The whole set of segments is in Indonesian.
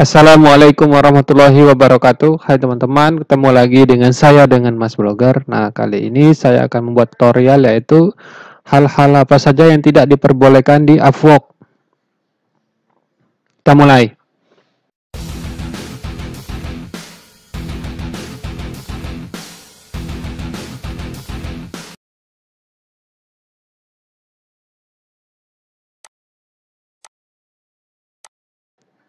Assalamualaikum warahmatullahi wabarakatuh. Hai teman-teman, ketemu lagi dengan saya dengan Mas Blogger. Nah, kali ini saya akan membuat tutorial yaitu hal-hal apa saja yang tidak diperbolehkan di Upwork. Kita mulai.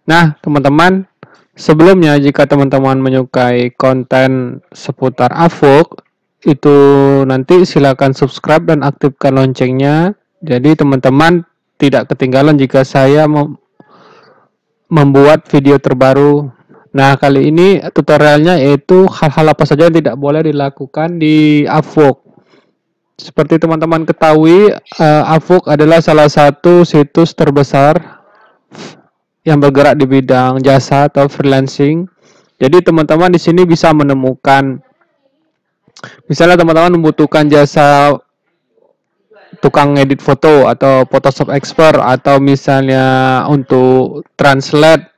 Nah, teman-teman, sebelumnya jika teman-teman menyukai konten seputar Upwork, itu nanti silakan subscribe dan aktifkan loncengnya. Jadi teman-teman tidak ketinggalan jika saya membuat video terbaru. Nah, kali ini tutorialnya yaitu hal-hal apa saja yang tidak boleh dilakukan di Upwork. Seperti teman-teman ketahui, Upwork adalah salah satu situs terbesar yang bergerak di bidang jasa atau freelancing. Jadi teman-teman di sini bisa menemukan, misalnya teman-teman membutuhkan jasa tukang edit foto atau Photoshop expert, atau misalnya untuk translate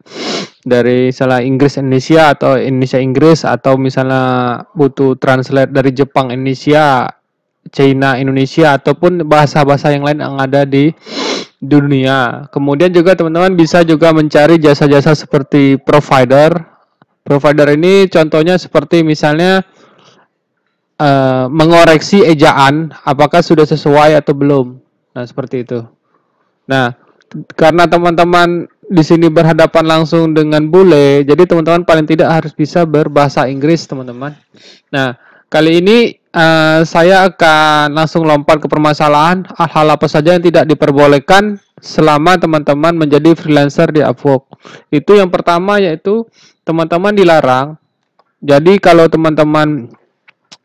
dari salah Inggris Indonesia atau Indonesia Inggris, atau misalnya butuh translate dari Jepang Indonesia, China Indonesia, ataupun bahasa-bahasa yang lain yang ada di dunia. Kemudian juga teman-teman bisa juga mencari jasa-jasa seperti provider. Provider ini contohnya seperti misalnya mengoreksi ejaan apakah sudah sesuai atau belum. Nah, seperti itu. Nah, karena teman-teman di sini berhadapan langsung dengan bule, jadi teman-teman paling tidak harus bisa berbahasa Inggris, teman-teman. Nah, kali ini saya akan langsung lompat ke permasalahan hal-hal apa saja yang tidak diperbolehkan selama teman-teman menjadi freelancer di Upwork. Itu yang pertama yaitu teman-teman dilarang. Jadi kalau teman-teman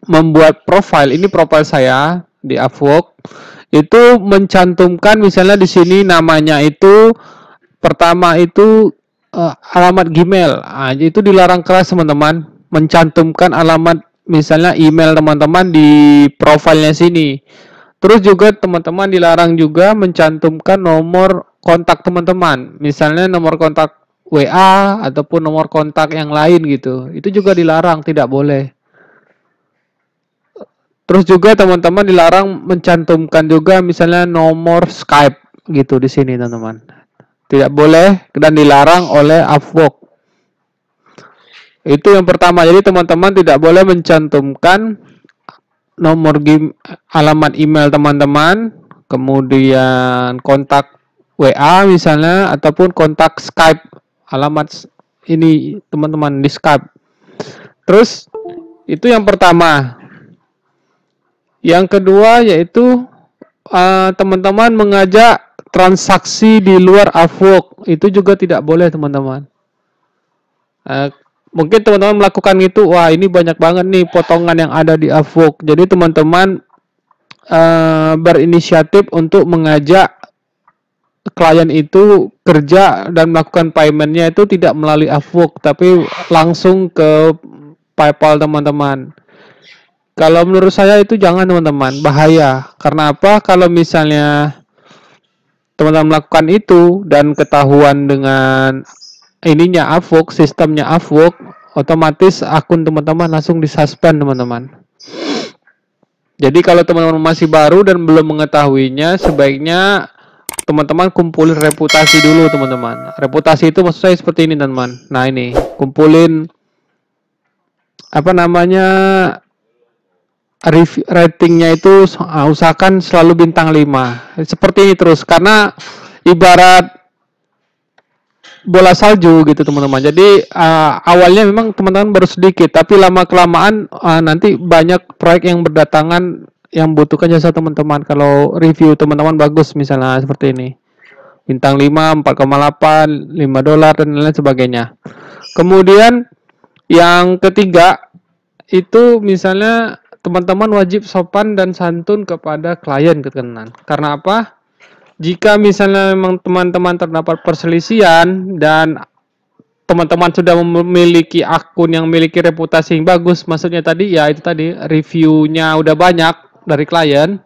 membuat profile, ini profile saya di Upwork, itu mencantumkan misalnya di sini namanya itu pertama itu alamat Gmail. Nah, itu dilarang keras teman-teman, mencantumkan alamat misalnya email teman-teman di profilnya sini. Terus juga teman-teman dilarang juga mencantumkan nomor kontak teman-teman, misalnya nomor kontak WA ataupun nomor kontak yang lain gitu. Itu juga dilarang, tidak boleh. Terus juga teman-teman dilarang mencantumkan juga misalnya nomor Skype gitu di sini, teman-teman. Tidak boleh dan dilarang oleh Upwork. Itu yang pertama. Jadi teman-teman tidak boleh mencantumkan nomor alamat email teman-teman, kemudian kontak WA misalnya, ataupun kontak Skype, alamat ini teman-teman di Skype. Terus itu yang pertama. Yang kedua yaitu teman-teman mengajak transaksi di luar Upwork, itu juga tidak boleh, teman-teman. Mungkin teman-teman melakukan itu, wah ini banyak banget nih potongan yang ada di Upwork. Jadi teman-teman berinisiatif untuk mengajak klien itu kerja dan melakukan paymentnya itu tidak melalui Upwork, tapi langsung ke PayPal teman-teman. Kalau menurut saya itu jangan, teman-teman, bahaya. Karena apa? Kalau misalnya teman-teman melakukan itu dan ketahuan dengan ininya Upwork, sistemnya Upwork, otomatis akun teman-teman langsung disuspend, teman-teman. Jadi kalau teman-teman masih baru dan belum mengetahuinya, sebaiknya teman-teman kumpulin reputasi dulu, teman-teman. Reputasi itu maksud saya seperti ini, teman-teman. Nah, ini kumpulin apa namanya, ratingnya itu usahakan selalu bintang 5. Seperti ini terus, karena ibarat bola salju gitu, teman-teman. Jadi awalnya memang teman-teman baru sedikit, tapi lama kelamaan nanti banyak proyek yang berdatangan yang butuhkan jasa teman-teman. Kalau review teman-teman bagus misalnya seperti ini, bintang 5, 4,8, $5 dan lain sebagainya. Kemudian yang ketiga itu misalnya teman-teman wajib sopan dan santun kepada klien, ketenan. Karena apa? Jika misalnya memang teman-teman terdapat perselisihan dan teman-teman sudah memiliki akun yang memiliki reputasi yang bagus, maksudnya tadi ya itu tadi reviewnya udah banyak dari klien.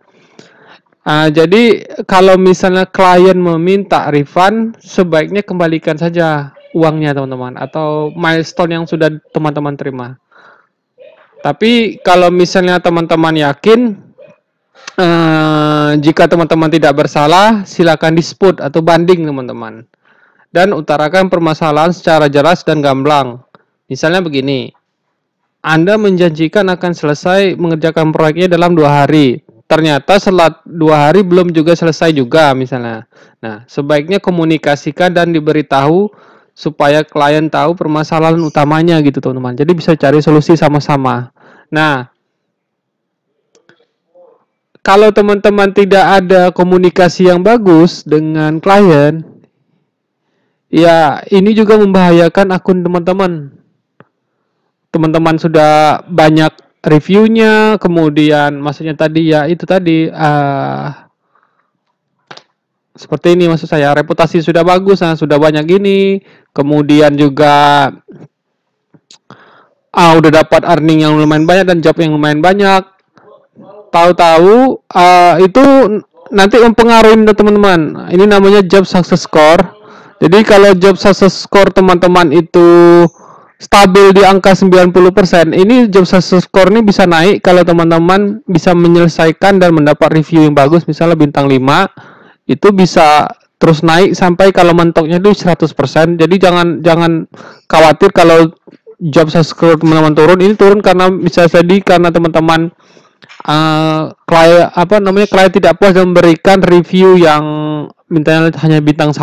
Jadi kalau misalnya klien meminta refund, sebaiknya kembalikan saja. uangnya teman-teman, atau milestone yang sudah teman-teman terima. Tapi kalau misalnya teman-teman yakin, jika teman-teman tidak bersalah, silakan dispute atau banding teman-teman. Dan utarakan permasalahan secara jelas dan gamblang. Misalnya begini, Anda menjanjikan akan selesai mengerjakan proyeknya dalam 2 hari. Ternyata setelah 2 hari belum juga selesai juga misalnya. Nah, sebaiknya komunikasikan dan diberitahu supaya klien tahu permasalahan utamanya gitu teman-teman. Jadi bisa cari solusi sama-sama. Nah, kalau teman-teman tidak ada komunikasi yang bagus dengan klien, ya ini juga membahayakan akun teman-teman. Teman-teman sudah banyak reviewnya, kemudian maksudnya tadi ya itu tadi seperti ini maksud saya, reputasi sudah bagus, nah sudah banyak gini, kemudian juga udah dapat earning yang lumayan banyak dan job yang lumayan banyak, tahu-tahu itu nanti mempengaruhi teman-teman. Ini namanya job success score. Jadi kalau job success score teman-teman itu stabil di angka 90%, ini job success score ini bisa naik kalau teman-teman bisa menyelesaikan dan mendapat review yang bagus, misalnya bintang 5, itu bisa terus naik sampai kalau mentoknya itu 100%. Jadi jangan khawatir kalau job success score teman-teman turun. Ini turun karena bisa jadi karena teman-teman klien tidak puas dan memberikan review yang bintangnya hanya bintang 1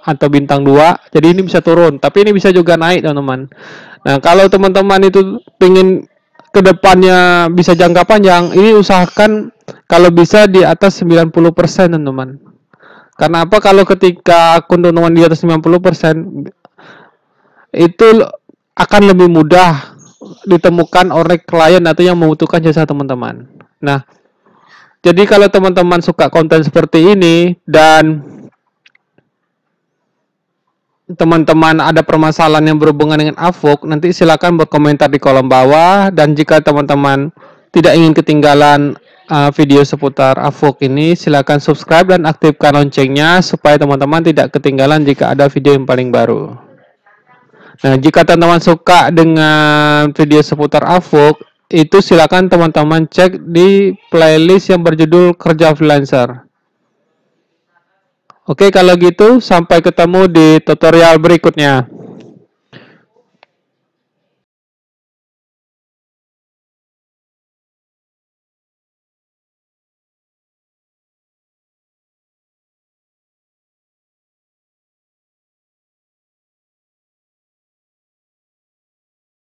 atau bintang 2. Jadi ini bisa turun, tapi ini bisa juga naik teman-teman. Nah, kalau teman-teman itu pengen kedepannya bisa jangka panjang, ini usahakan kalau bisa di atas 90% teman-teman. Karena apa? Kalau ketika akun teman-teman di atas 90%, itu akan lebih mudah ditemukan oleh klien atau yang membutuhkan jasa teman-teman. Nah, jadi kalau teman-teman suka konten seperti ini dan teman-teman ada permasalahan yang berhubungan dengan Avok, nanti silakan berkomentar di kolom bawah. Dan jika teman-teman tidak ingin ketinggalan video seputar Avok ini, silakan subscribe dan aktifkan loncengnya supaya teman-teman tidak ketinggalan jika ada video yang paling baru. Nah, jika teman-teman suka dengan video seputar Avok, itu silakan teman-teman cek di playlist yang berjudul Kerja Freelancer. Oke, kalau gitu sampai ketemu di tutorial berikutnya.